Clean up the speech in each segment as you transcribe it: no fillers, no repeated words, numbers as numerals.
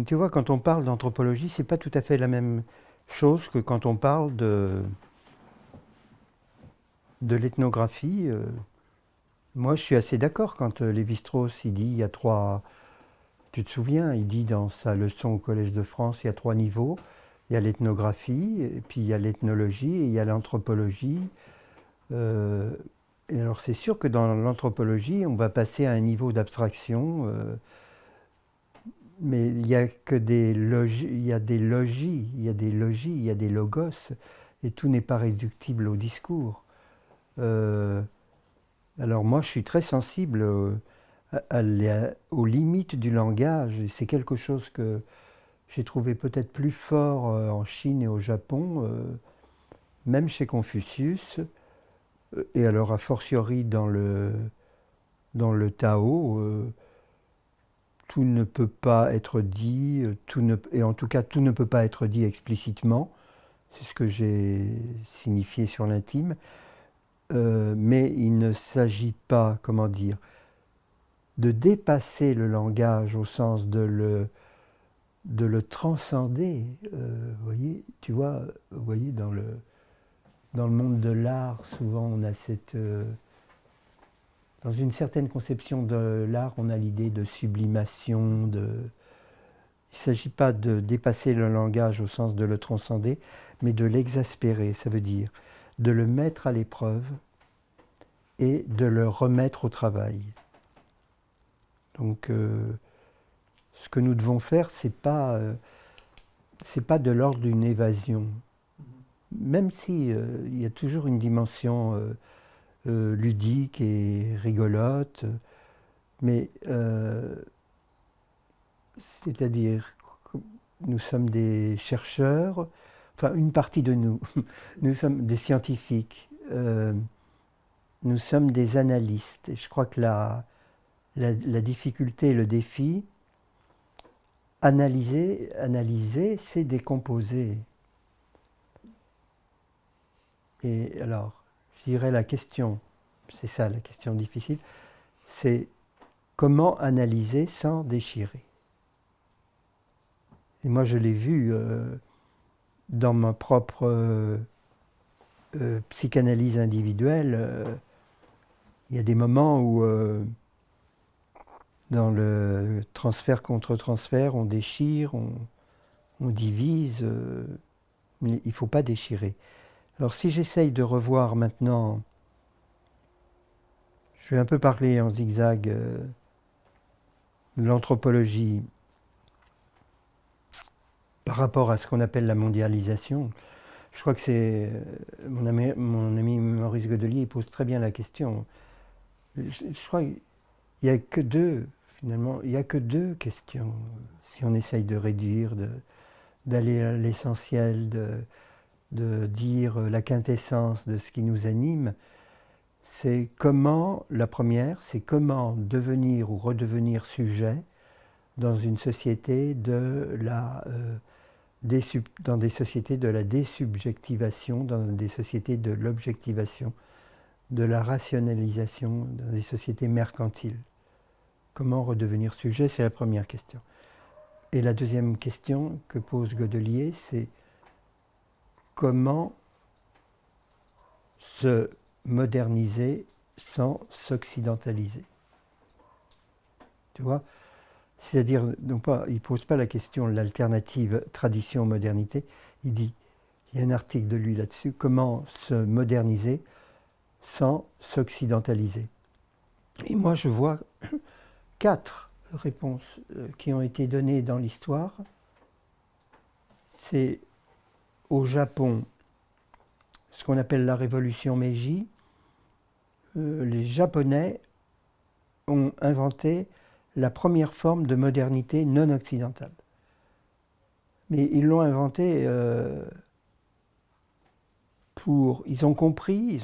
Tu vois, quand on parle d'anthropologie, c'est pas tout à fait la même chose que quand on parle de l'ethnographie. Moi, je suis assez d'accord quand Lévi-Strauss, il dit, il y a trois... Tu te souviens, il dit dans sa leçon au Collège de France, il y a trois niveaux. Il y a l'ethnographie, et puis il y a l'ethnologie, et il y a l'anthropologie. Euh, et alors, c'est sûr que dans l'anthropologie, on va passer à un niveau d'abstraction, mais il y a que des logis, il y a des logis, il y a des logis, il y a des logos, et tout n'est pas réductible au discours. Euh, alors moi, je suis très sensible aux limites du langage, et c'est quelque chose que j'ai trouvé peut-être plus fort en Chine et au Japon, même chez Confucius, et alors a fortiori dans le Tao, tout ne peut pas être dit, et en tout cas tout ne peut pas être dit explicitement, c'est ce que j'ai signifié sur l'intime, mais il ne s'agit pas, comment dire, de dépasser le langage au sens de le transcender. Voyez, tu vois, vous voyez, dans le monde de l'art, souvent on a dans une certaine conception de l'art, on a l'idée de sublimation, il ne s'agit pas de dépasser le langage au sens de le transcender, mais de l'exaspérer, ça veut dire de le mettre à l'épreuve et de le remettre au travail. Donc, ce que nous devons faire, c'est pas de l'ordre d'une évasion, même si il y a toujours une dimension ludique et rigolote, mais c'est-à-dire nous sommes des chercheurs, enfin une partie de nous, nous sommes des scientifiques, nous sommes des analystes. Et je crois que la difficulté, le défi, analyser, c'est décomposer. Et alors, je dirais la question, c'est ça la question difficile, c'est comment analyser sans déchirer. Et moi, je l'ai vu dans ma propre psychanalyse individuelle. Il y a des moments où, dans le transfert contre transfert, on déchire, on divise, mais il ne faut pas déchirer. Alors, si j'essaye de revoir maintenant, je vais un peu parler en zigzag de l'anthropologie par rapport à ce qu'on appelle la mondialisation. Je crois que c'est mon ami Maurice Godelier pose très bien la question. Je crois qu'il n'y a que deux, finalement, il n'y a que deux questions. Si on essaye de réduire, d'aller à l'essentiel, de dire la quintessence de ce qui nous anime, c'est comment, la première, c'est comment devenir ou redevenir sujet dans une société dans des sociétés de la désubjectivation, dans des sociétés de l'objectivation, de la rationalisation, dans des sociétés mercantiles. Comment redevenir sujet, c'est la première question. Et la deuxième question que pose Godelier, c'est comment se moderniser sans s'occidentaliser. Tu vois ? C'est-à-dire, non pas, il ne pose pas la question de l'alternative tradition-modernité, il dit, il y a un article de lui là-dessus, comment se moderniser sans s'occidentaliser. Et moi, je vois 4 réponses qui ont été données dans l'histoire. C'est au Japon, ce qu'on appelle la révolution Meiji. Les Japonais ont inventé la première forme de modernité non occidentale. Mais ils l'ont inventé ils ont compris,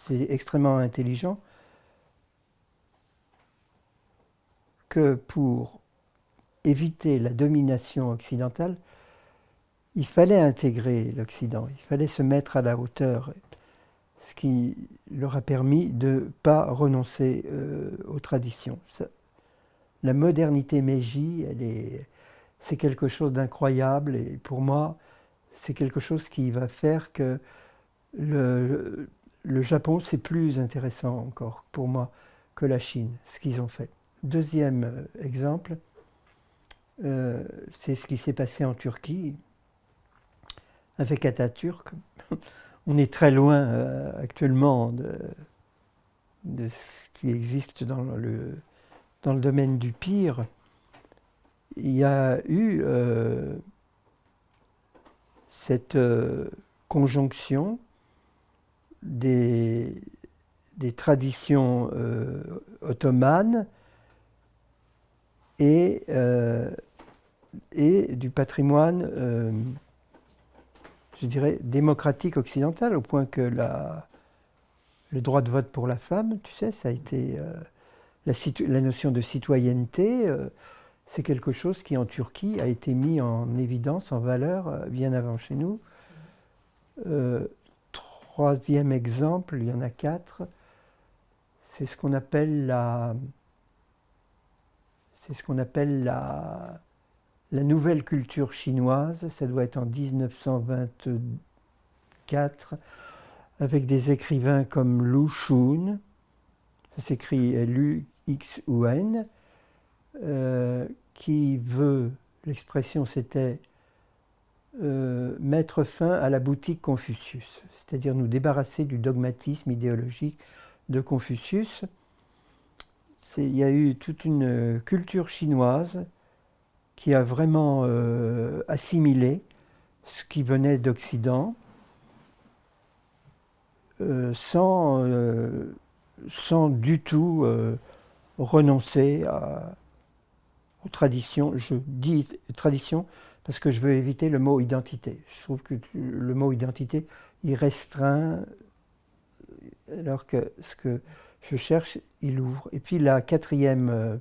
c'est extrêmement intelligent, que pour éviter la domination occidentale, il fallait intégrer l'Occident, il fallait se mettre à la hauteur, ce qui leur a permis de ne pas renoncer aux traditions. La modernité Meiji, c'est quelque chose d'incroyable, et pour moi, c'est quelque chose qui va faire que le Japon, c'est plus intéressant encore pour moi que la Chine, ce qu'ils ont fait. Deuxième exemple, c'est ce qui s'est passé en Turquie avec Atatürk. On est très loin actuellement de ce qui existe dans le domaine du pire. Il y a eu cette conjonction des traditions ottomanes et du patrimoine, je dirais, démocratique occidental, au point que le droit de vote pour la femme, tu sais, ça a été la notion de citoyenneté, c'est quelque chose qui en Turquie a été mis en évidence, en valeur, bien avant chez nous. Troisième exemple, il y en a 4, c'est ce qu'on appelle la nouvelle culture chinoise. Ça doit être en 1924, avec des écrivains comme Lu Xun, ça s'écrit Luxun, qui veut, l'expression c'était mettre fin à la boutique Confucius, c'est-à-dire nous débarrasser du dogmatisme idéologique de Confucius. Il y a eu toute une culture chinoise qui a vraiment assimilé ce qui venait d'Occident sans du tout renoncer aux traditions. Je dis tradition parce que je veux éviter le mot identité. Je trouve que le mot identité, il restreint, alors que ce que je cherche, il ouvre. Et puis la quatrième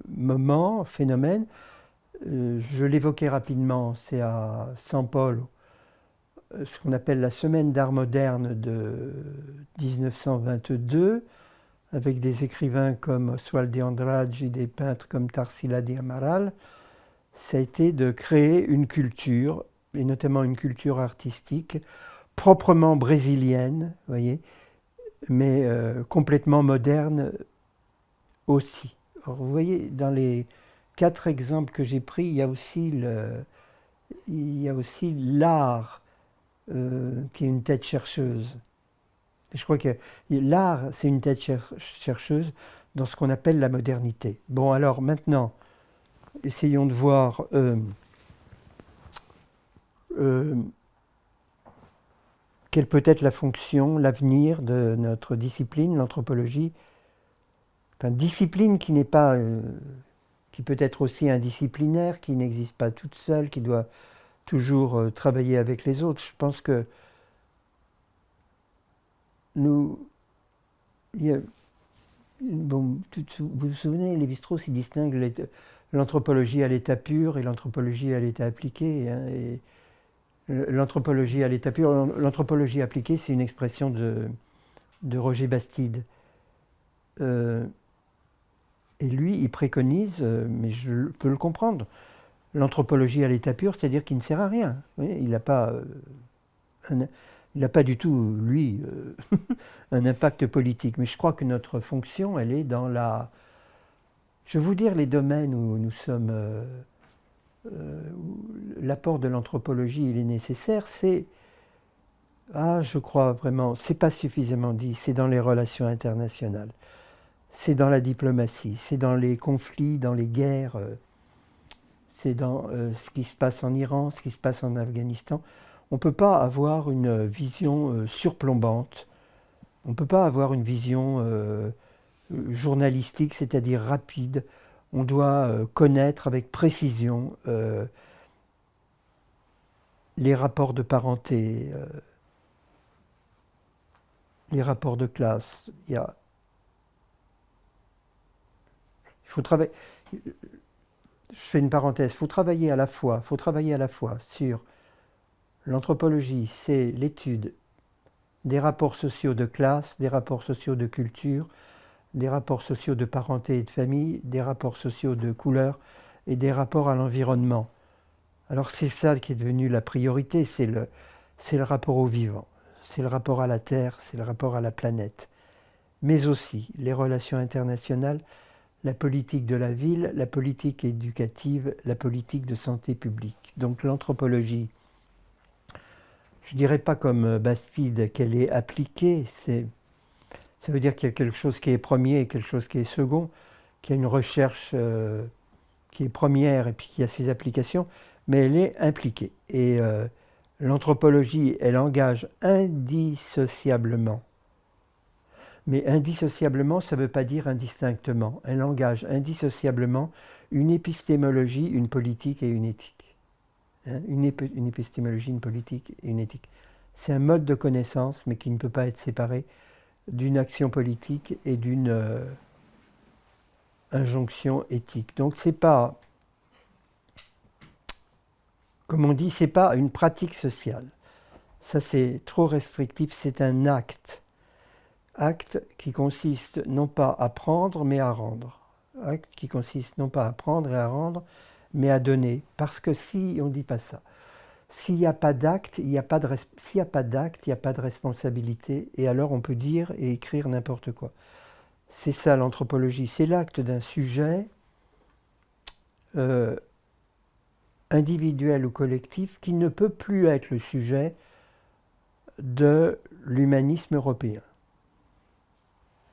moment, phénomène, je l'évoquais rapidement, c'est à San Paul, ce qu'on appelle la Semaine d'art moderne de 1922, avec des écrivains comme Oswald de Andrade et des peintres comme Tarsila de Amaral. Ça a été de créer une culture, et notamment une culture artistique, proprement brésilienne, voyez, mais complètement moderne aussi. Alors, vous voyez, dans les 4 exemples que j'ai pris, il y a aussi l'art qui est une tête chercheuse. Je crois que l'art, c'est une tête chercheuse dans ce qu'on appelle la modernité. Bon, alors maintenant, essayons de voir quelle peut être la fonction, l'avenir de notre discipline, l'anthropologie. Enfin, discipline qui n'est pas, qui peut être aussi indisciplinaire, qui n'existe pas toute seule, qui doit toujours travailler avec les autres. Je pense que nous, bon, vous vous souvenez, Lévi-Strauss, il distingue l'anthropologie à l'état pur et l'anthropologie à l'état appliqué. Hein, et l'anthropologie à l'état pur, l'anthropologie appliquée, c'est une expression de Roger Bastide. Et lui, il préconise, mais je peux le comprendre, l'anthropologie à l'état pur, c'est-à-dire qu'il ne sert à rien. Oui, il n'a pas, du tout, lui, un impact politique. Mais je crois que notre fonction, elle est dans la... Je vais vous dire les domaines où nous sommes... où l'apport de l'anthropologie, il est nécessaire, c'est... Ah, je crois vraiment, c'est pas suffisamment dit, c'est dans les relations internationales. C'est dans la diplomatie, c'est dans les conflits, dans les guerres, c'est dans ce qui se passe en Iran, ce qui se passe en Afghanistan. On ne peut pas avoir une vision surplombante, on ne peut pas avoir une vision journalistique, c'est-à-dire rapide. On doit connaître avec précision les rapports de parenté, les rapports de classe. Il faut travailler. Je fais une parenthèse. Faut travailler à la fois sur l'anthropologie, c'est l'étude des rapports sociaux de classe, des rapports sociaux de culture, des rapports sociaux de parenté et de famille, des rapports sociaux de couleur et des rapports à l'environnement. Alors c'est ça qui est devenu la priorité, c'est le rapport au vivant, c'est le rapport à la Terre, c'est le rapport à la planète, mais aussi les relations internationales, la politique de la ville, la politique éducative, la politique de santé publique. Donc l'anthropologie, je ne dirais pas comme Bastide qu'elle est appliquée, ça veut dire qu'il y a quelque chose qui est premier et quelque chose qui est second, qu'il y a une recherche qui est première et puis qui a ses applications, mais elle est impliquée. Et l'anthropologie, elle engage indissociablement. Mais indissociablement, ça ne veut pas dire indistinctement. Elle engage indissociablement une épistémologie, une politique et une éthique. Hein, une épistémologie, une politique et une éthique. C'est un mode de connaissance, mais qui ne peut pas être séparé d'une action politique et d'une injonction éthique. Donc c'est pas, comme on dit, c'est pas une pratique sociale. Ça c'est trop restrictif, c'est un acte. Acte qui consiste non pas à prendre mais à rendre. Acte qui consiste non pas à prendre et à rendre, mais à donner. Parce que si on ne dit pas ça, s'il n'y a pas d'acte, il n'y a pas de s'il n'y a pas d'acte, il n'y a pas de responsabilité, et alors on peut dire et écrire n'importe quoi. C'est ça l'anthropologie, c'est l'acte d'un sujet individuel ou collectif qui ne peut plus être le sujet de l'humanisme européen.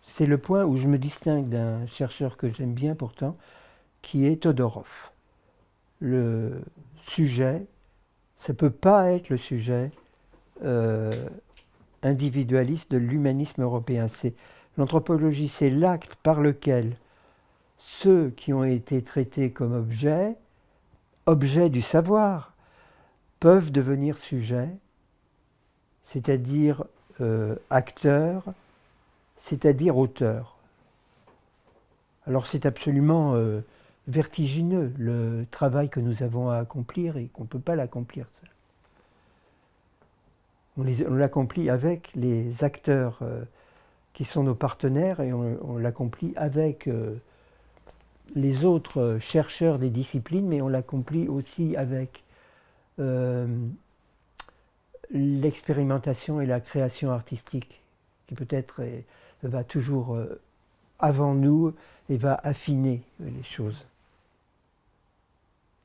C'est le point où je me distingue d'un chercheur que j'aime bien pourtant, qui est Todorov. Le sujet, ça ne peut pas être le sujet individualiste de l'humanisme européen. L'anthropologie, c'est l'acte par lequel ceux qui ont été traités comme objets du savoir, peuvent devenir sujets, c'est-à-dire acteurs, c'est-à-dire auteurs. Alors c'est absolument vertigineux le travail que nous avons à accomplir et qu'on ne peut pas l'accomplir seul. On l'accomplit avec les acteurs qui sont nos partenaires et on l'accomplit avec les autres chercheurs des disciplines, mais on l'accomplit aussi avec l'expérimentation et la création artistique, qui peut-être va toujours avant nous et va affiner les choses.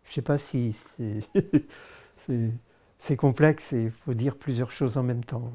Je ne sais pas si c'est complexe et il faut dire plusieurs choses en même temps.